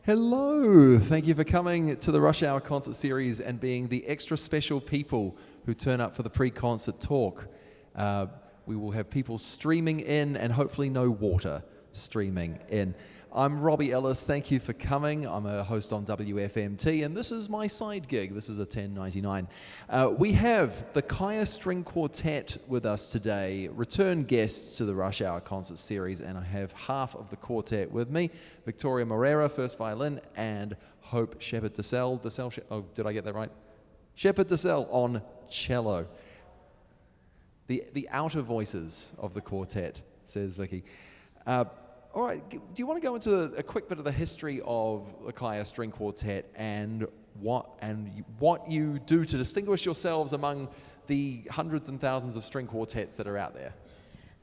Hello, thank you for coming to the Rush Hour concert series and being the extra special people who turn up for the pre-concert talk. We will have people streaming in and hopefully no water streaming in. I'm Robbie Ellis, thank you for coming. I'm a host on WFMT and this is my side gig. This is a 1099. We have the Kaia String Quartet with us today, return guests to the Rush Hour concert series, and I have half of the quartet with me. Victoria Moreira, first violin, and Hope Shepard-Decelle. Oh, did I get that right? Shepard-Decelle on cello. The outer voices of the quartet, says Vicky. All right, do you want to go into a quick bit of the history of the Kaia String Quartet and what you do to distinguish yourselves among the hundreds and thousands of string quartets that are out there?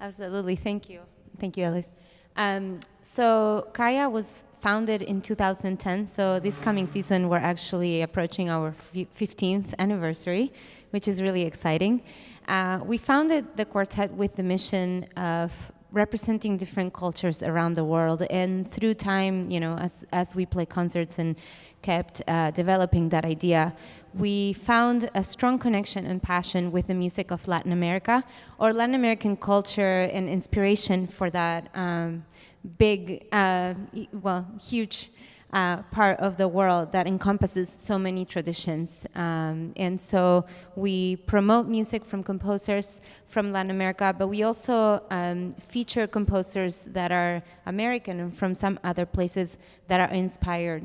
Absolutely, thank you. Thank you, Alice. So Kaia was founded in 2010, so this coming season we're actually approaching our 15th anniversary, which is really exciting. We founded the quartet with the mission of representing different cultures around the world, and through time, you know, as we play concerts and kept developing that idea, we found a strong connection and passion with the music of Latin America, or Latin American culture, and inspiration for that huge part of the world that encompasses so many traditions. And so we promote music from composers from Latin America, but we also feature composers that are American and from some other places that are inspired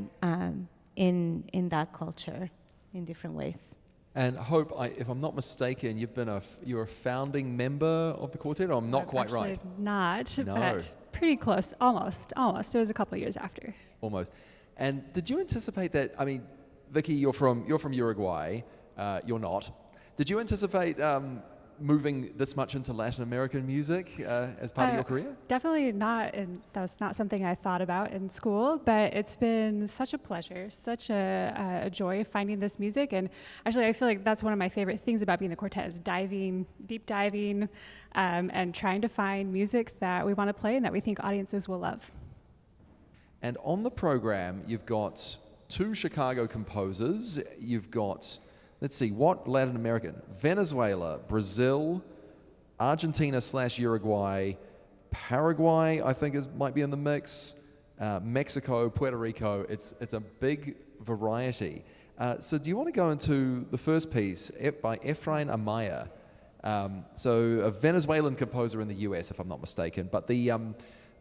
in that culture in different ways. And Hope, if I'm not mistaken, you're a founding member of the quartet, or I'm not quite right? Actually not, No. but pretty close, almost. It was a couple of years after. Almost. And did you anticipate that? I mean, Vicky, you're from Uruguay. You're not. Did you anticipate moving this much into Latin American music as part of your career? Definitely not, and that was not something I thought about in school, but it's been such a pleasure, such a joy finding this music. And actually, I feel like that's one of my favorite things about being the quartet is deep diving, and trying to find music that we want to play and that we think audiences will love. And on the program, you've got two Chicago composers. You've got, let's see, what Latin American? Venezuela, Brazil, Argentina/Uruguay, Paraguay, I think might be in the mix, Mexico, Puerto Rico. It's a big variety. So do you want to go into the first piece by Efraín Amaya? So a Venezuelan composer in the US, if I'm not mistaken. But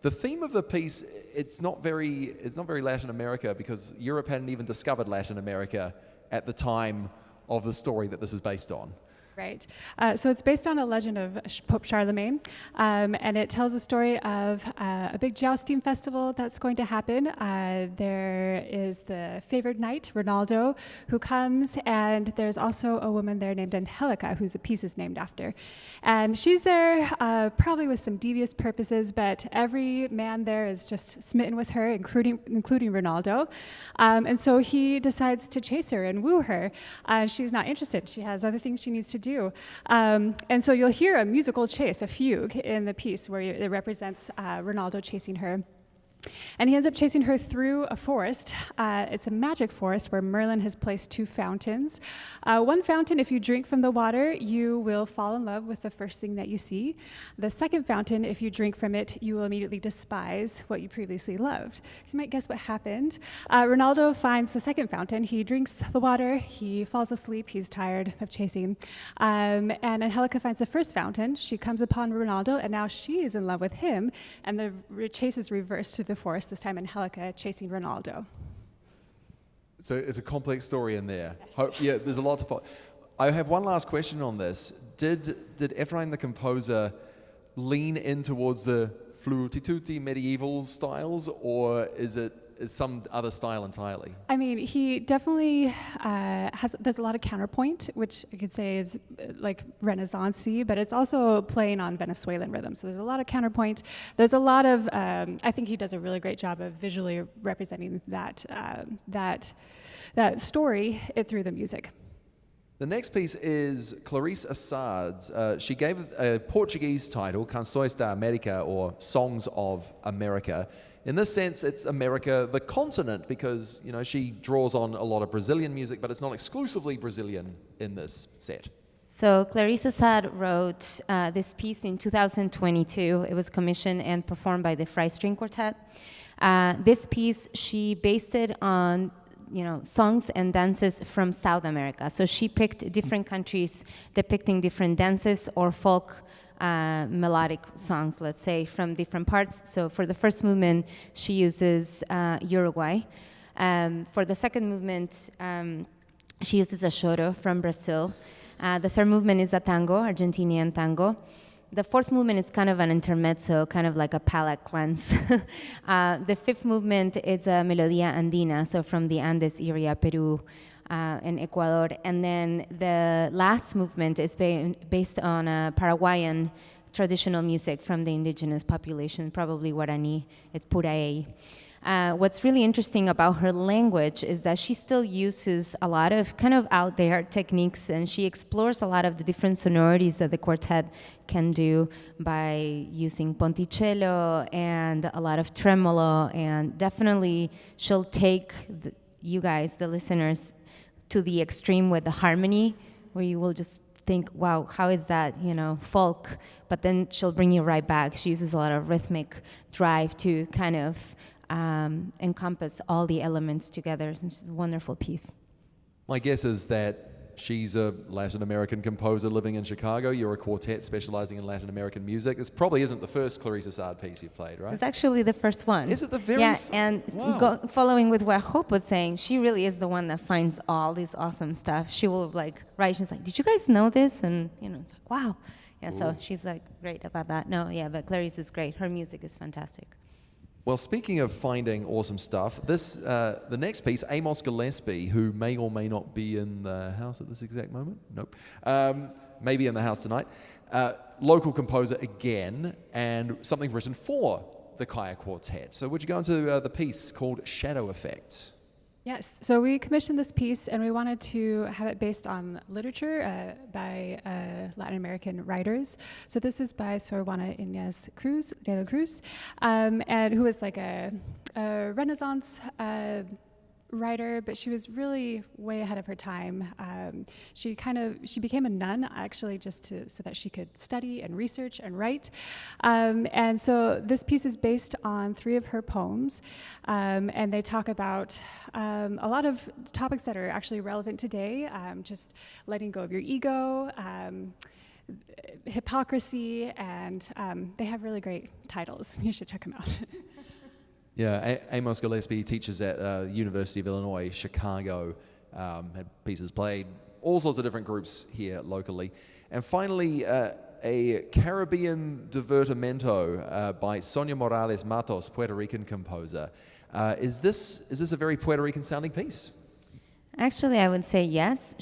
the theme of the piece, it's not very Latin America, because Europe hadn't even discovered Latin America at the time of the story that this is based on. Right. So it's based on a legend of Pope Charlemagne, and it tells the story of a big jousting festival that's going to happen. There is the favored knight, Ronaldo, who comes, and there's also a woman there named Angélica, who's the piece is named after. And she's there probably with some devious purposes, but every man there is just smitten with her, including Ronaldo. And so he decides to chase her and woo her. She's not interested. She has other things she needs to do. And so you'll hear a musical chase, a fugue, in the piece where it represents Ronaldo chasing her. And he ends up chasing her through a forest. It's a magic forest where Merlin has placed two fountains. One fountain, if you drink from the water, you will fall in love with the first thing that you see. The second fountain, if you drink from it, you will immediately despise what you previously loved. So you might guess what happened. Ronaldo finds the second fountain. He drinks the water. He falls asleep. He's tired of chasing. And Angélica finds the first fountain. She comes upon Ronaldo, and now she is in love with him. And the chase is reversed through the forest, this time Angélica chasing Ronaldo. So it's a complex story in there. Yes. Yeah, there's a lot to follow. I have one last question on this. Did Efraín the composer lean in towards the fluti-tutti medieval styles, or is some other style entirely? I mean, he definitely there's a lot of counterpoint, which I could say is like Renaissance-y, but it's also playing on Venezuelan rhythm. So there's a lot of counterpoint. There's a lot of, I think he does a really great job of visually representing that story through the music. The next piece is Clarice Assad's. She gave a Portuguese title, Canções da América, or Songs of America. in this sense, it's America, the continent, because, you know, she draws on a lot of Brazilian music, but it's not exclusively Brazilian in this set. So Clarice Assad wrote this piece in 2022. It was commissioned and performed by the Fry String Quartet. This piece, she based it on, you know, songs and dances from South America. So she picked different countries depicting different dances or folk melodic songs, let's say, from different parts. So for the first movement, she uses Uruguay. For the second movement, she uses a choro from Brazil. The third movement is a tango, Argentinian tango. The fourth movement is kind of an intermezzo, kind of like a palate cleanse. The fifth movement is a Melodia Andina, so from the Andes area, Peru and Ecuador. And then the last movement is based on a Paraguayan traditional music from the indigenous population, probably Guarani. It's Purahéi. What's really interesting about her language is that she still uses a lot of kind of out there techniques, and she explores a lot of the different sonorities that the quartet can do by using ponticello and a lot of tremolo, and definitely she'll take you guys, the listeners, to the extreme with the harmony, where you will just think, wow, how is that, you know, folk? But then she'll bring you right back. She uses a lot of rhythmic drive to kind of encompass all the elements together. It's a wonderful piece. My guess is that she's a Latin American composer living in Chicago. You're a quartet specializing in Latin American music. This probably isn't the first Clarice Assad piece you've played, right? It's actually the first one. Is it the very Yeah, and wow. Following with what Hope was saying, she really is the one that finds all this awesome stuff. She will like write, she's like, did you guys know this? And, you know, it's like, wow. Yeah, Ooh. so she's like great about that. No, yeah, but Clarice is great. Her music is fantastic. Well, speaking of finding awesome stuff, this the next piece, Amos Gillespie, who may or may not be in the house at this exact moment. Nope. Maybe in the house tonight. Local composer again, and something written for the Kaia Quartet. So would you go into the piece called Shadow Effect? Yes, so we commissioned this piece and we wanted to have it based on literature by Latin American writers. So this is by Sor Juana Inés de la Cruz, and who was like a Renaissance writer, but she was really way ahead of her time. She became a nun actually just so that she could study and research and write. And so this piece is based on 3 of her poems, and they talk about a lot of topics that are actually relevant today, just letting go of your ego, hypocrisy, and they have really great titles. You should check them out. Yeah, Amos Gillespie teaches at University of Illinois, Chicago, had pieces played, all sorts of different groups here locally. And finally, a Caribbean Divertimento by Sonia Morales-Matos, Puerto Rican composer. Is this a very Puerto Rican sounding piece? Actually, I would say yes.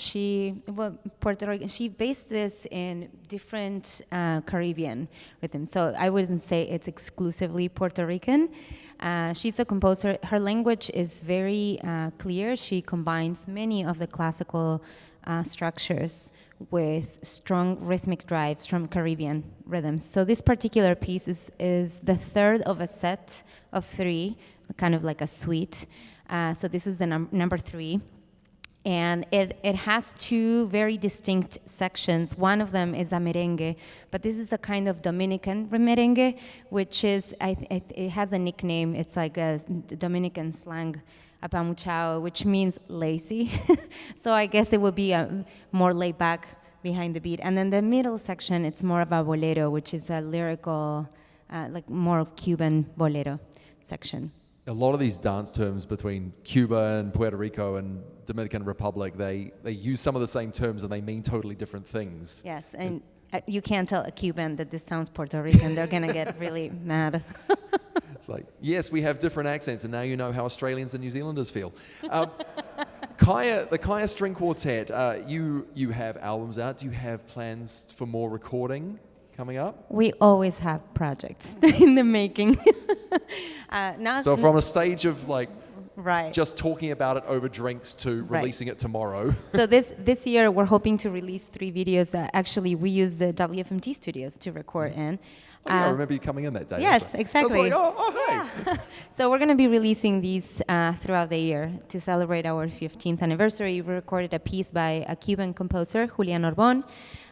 Puerto Rican. She based this in different Caribbean rhythms, so I wouldn't say it's exclusively Puerto Rican. She's a composer. Her language is very clear. She combines many of the classical structures with strong rhythmic drives from Caribbean rhythms. So this particular piece is the third of a set of 3, kind of like a suite. So this is the number 3. And it has 2 very distinct sections. One of them is a merengue, but this is a kind of Dominican merengue, which is, it has a nickname. It's like a Dominican slang, apamuchao, which means lazy. So I guess it would be more laid back behind the beat. And then the middle section, it's more of a bolero, which is a lyrical, like more Cuban bolero section. A lot of these dance terms between Cuba and Puerto Rico and Dominican Republic, they use some of the same terms and they mean totally different things. Yes, and you can't tell a Cuban that this sounds Puerto Rican. They're going to get really mad. It's like, yes, we have different accents, and now you know how Australians and New Zealanders feel. Kaia, the Kaia String Quartet, you have albums out. Do you have plans for more recording coming up? We always have projects in the making. So from a stage of like Right. just talking about it over drinks to Right. releasing it tomorrow. So this year we're hoping to release 3 videos that actually we use the WFMT studios to record in. Oh, yeah, I remember you coming in that day. Yes, That's right. exactly. I was like, oh hey. So we're going to be releasing these throughout the year to celebrate our 15th anniversary. We recorded a piece by a Cuban composer, Julian Orbon,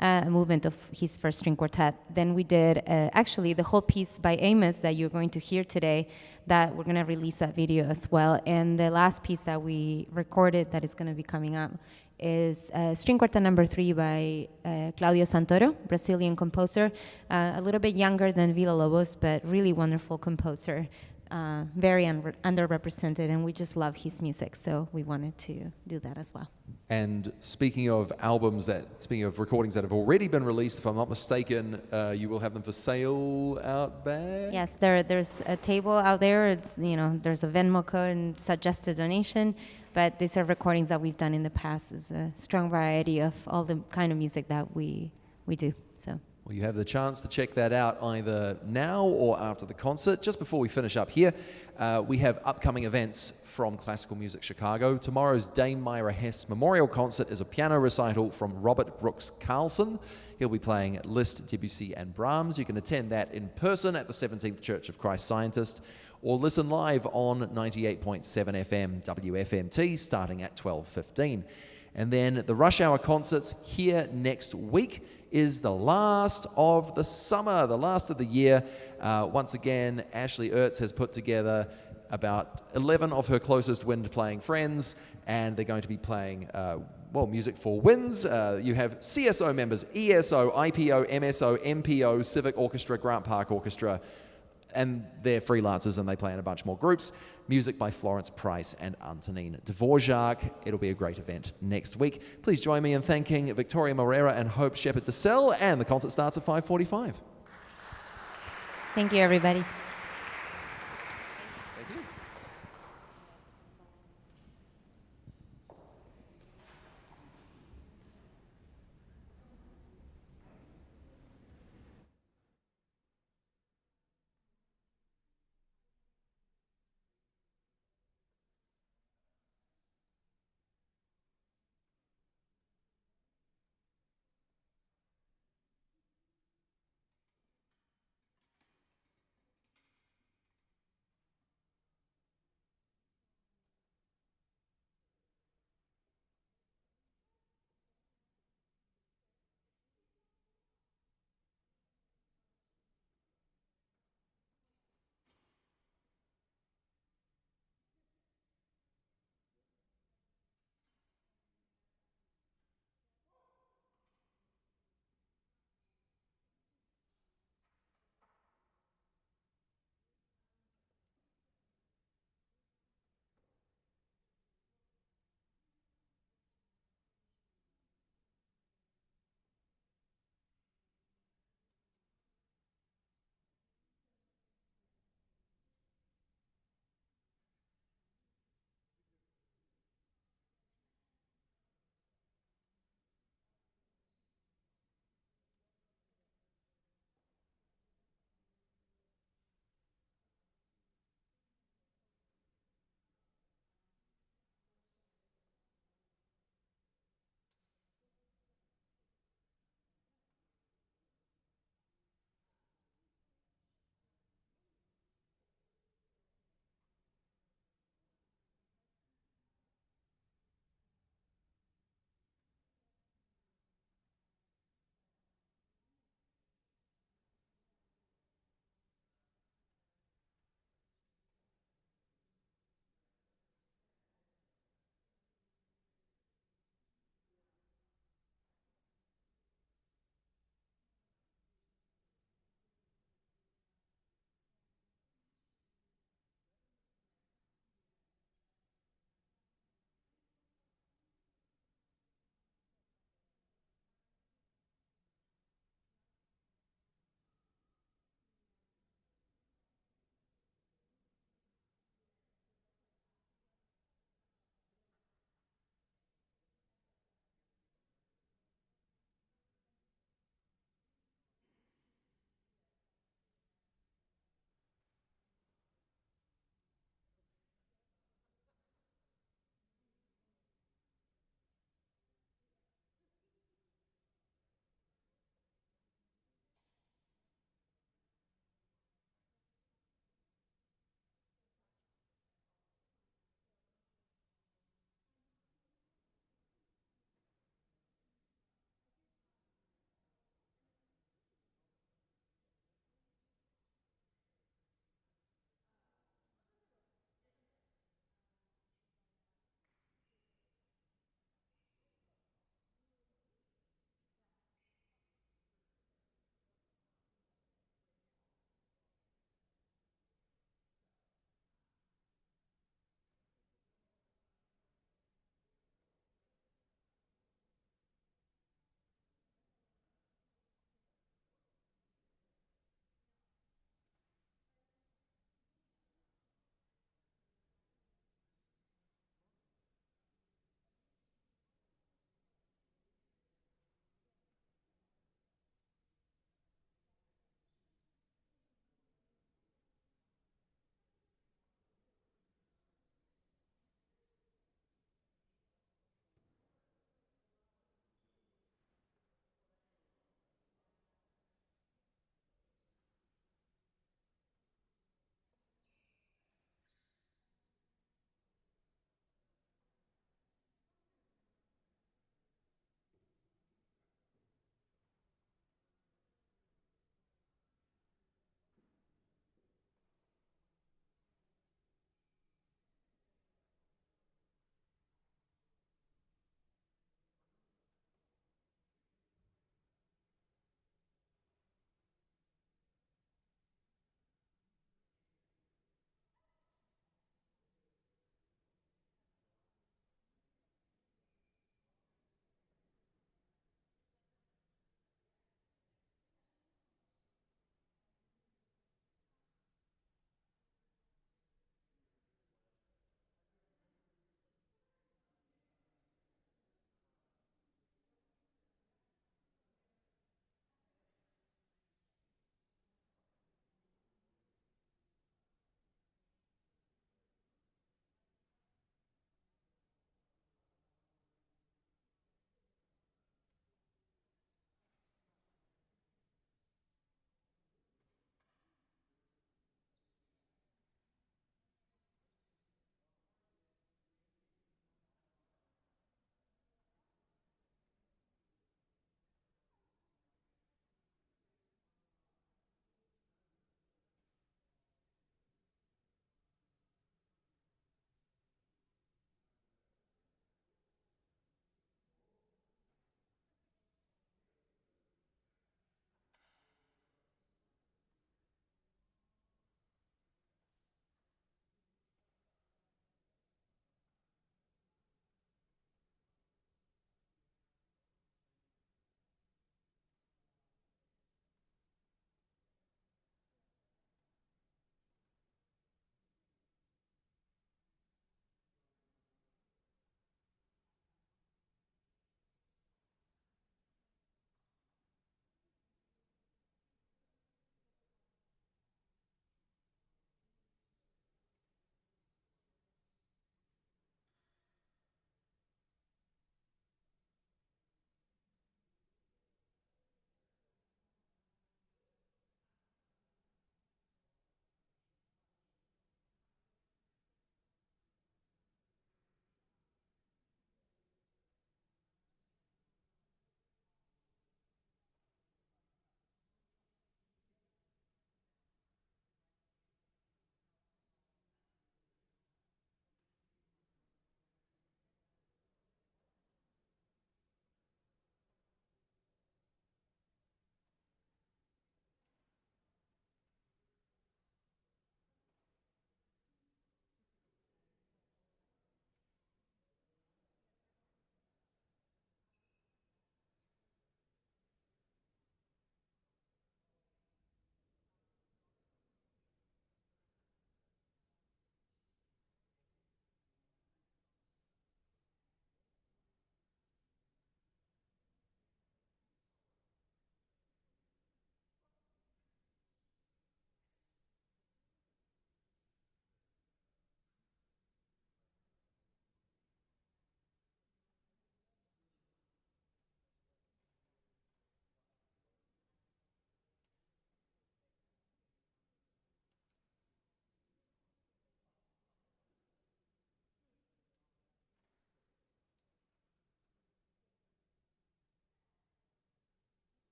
a movement of his first string quartet. Then we did actually the whole piece by Amos that you're going to hear today, that we're going to release that video as well. And the last piece that we recorded that is going to be coming up is String Quartet number 3 by Claudio Santoro, Brazilian composer, a little bit younger than Villa-Lobos, but really wonderful composer, very underrepresented, and we just love his music, so we wanted to do that as well. And speaking of recordings that have already been released, if I'm not mistaken, you will have them for sale out back? Yes, there's a table out there. It's, there's a Venmo code and suggested donation, but these are recordings that we've done in the past. It's a strong variety of all the kind of music that we do. So. Well, you have the chance to check that out either now or after the concert. Just before we finish up here, we have upcoming events from Classical Music Chicago. Tomorrow's Dame Myra Hess Memorial Concert is a piano recital from Robert Brooks Carlson. He'll be playing Liszt, Debussy, and Brahms. You can attend that in person at the 17th Church of Christ Scientist, or listen live on 98.7 FM WFMT starting at 12:15. And then the Rush Hour concerts here next week is the last of the summer, the last of the year. Once again, Ashley Ertz has put together about 11 of her closest wind-playing friends, and they're going to be playing, music for winds. You have CSO members, ESO, IPO, MSO, MPO, Civic Orchestra, Grant Park Orchestra, and they're freelancers and they play in a bunch more groups. Music by Florence Price and Antonin Dvorak. It'll be a great event next week. Please join me in thanking Victoria Moreira and Hope Shepherd Decelle, and the concert starts at 5:45. Thank you, everybody.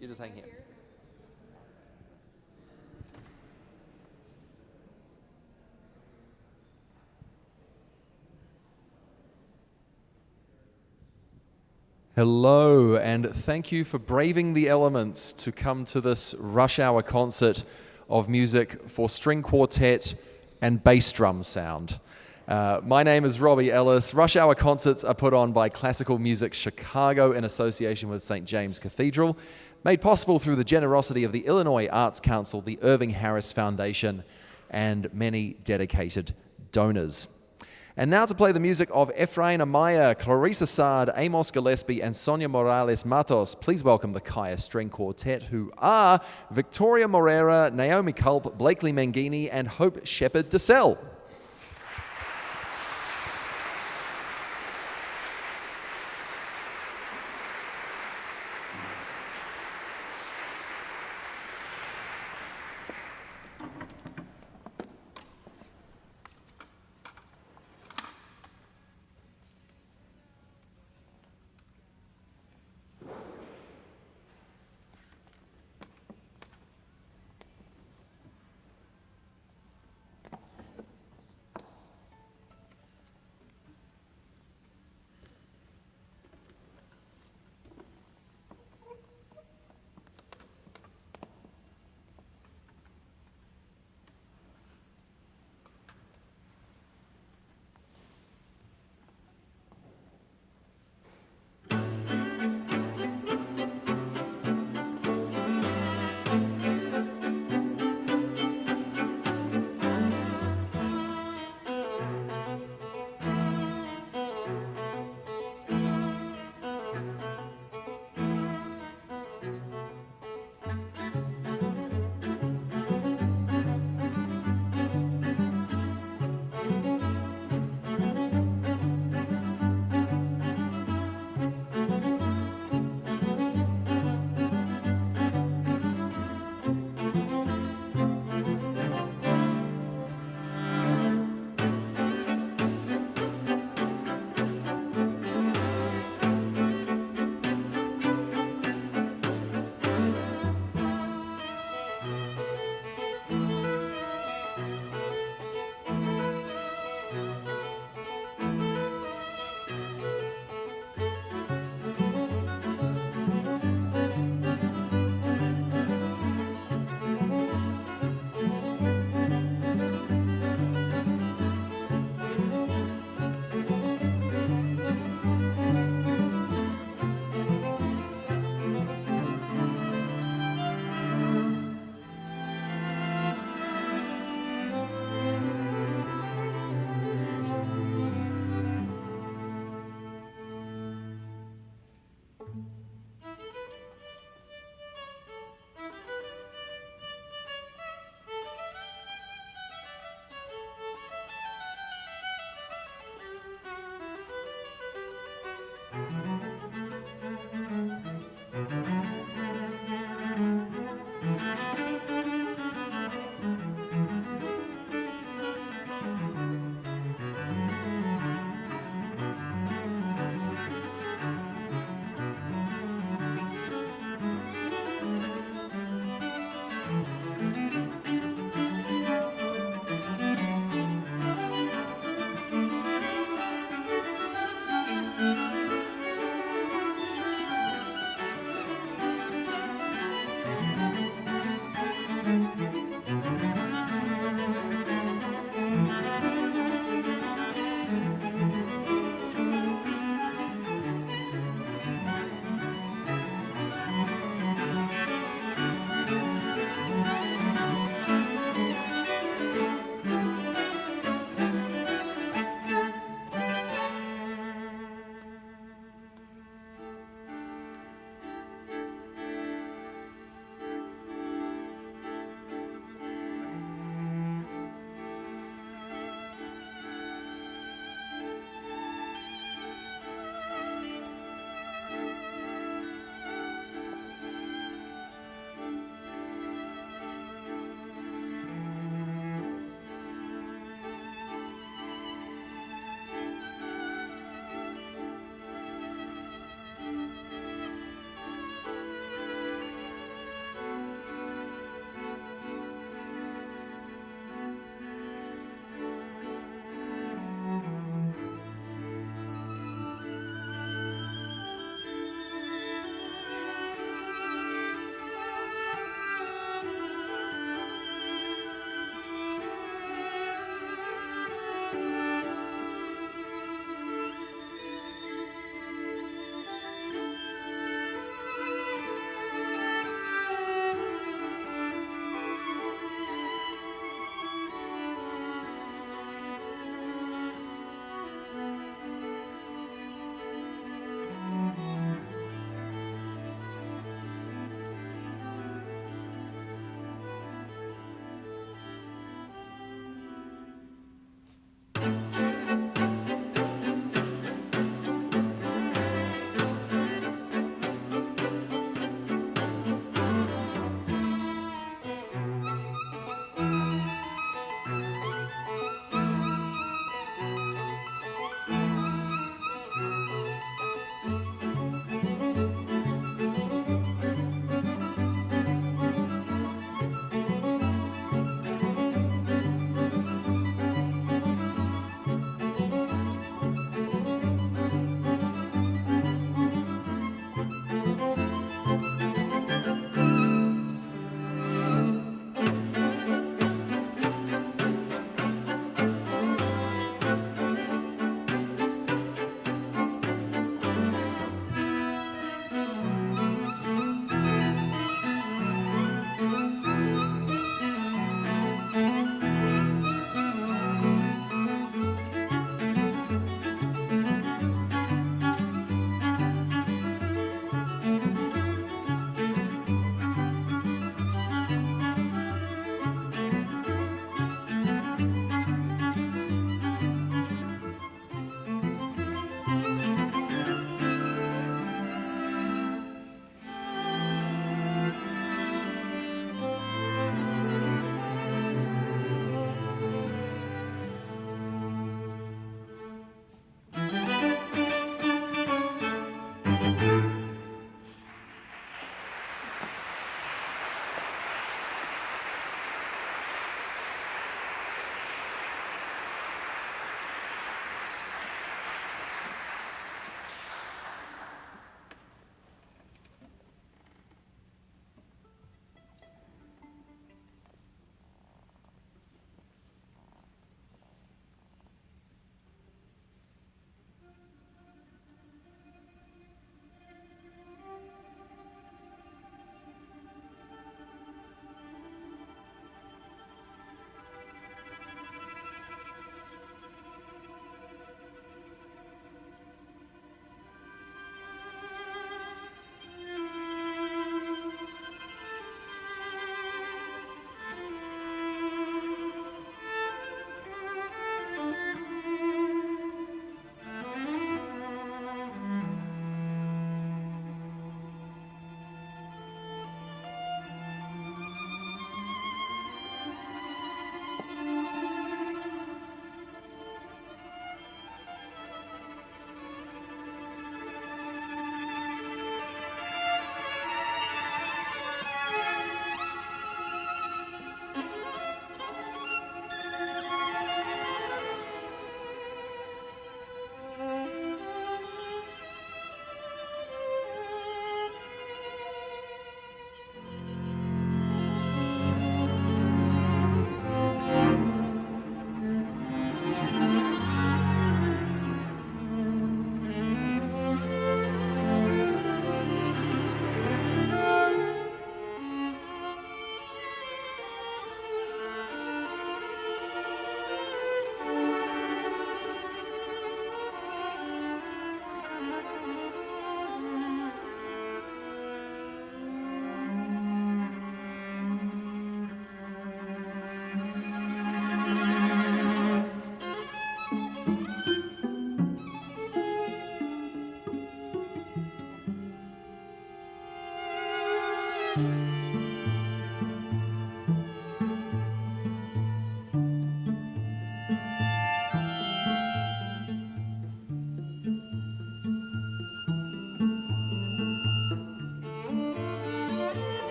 You just hang here. Hello, and thank you for braving the elements to come to this rush hour concert of music for string quartet and bass drum sound. My name is Robbie Ellis. Rush Hour concerts are put on by Classical Music Chicago in association with St. James Cathedral, made possible through the generosity of the Illinois Arts Council, the Irving Harris Foundation, and many dedicated donors. And now to play the music of Efraín, Amaya, Clarice, Assad, Amos, Gillespie, and Sonia Morales-Matos, please welcome the Kaia String Quartet, who are Victoria Moreira, Naomi Culp, Blakely Mangini, and Hope Shepherd Decelle.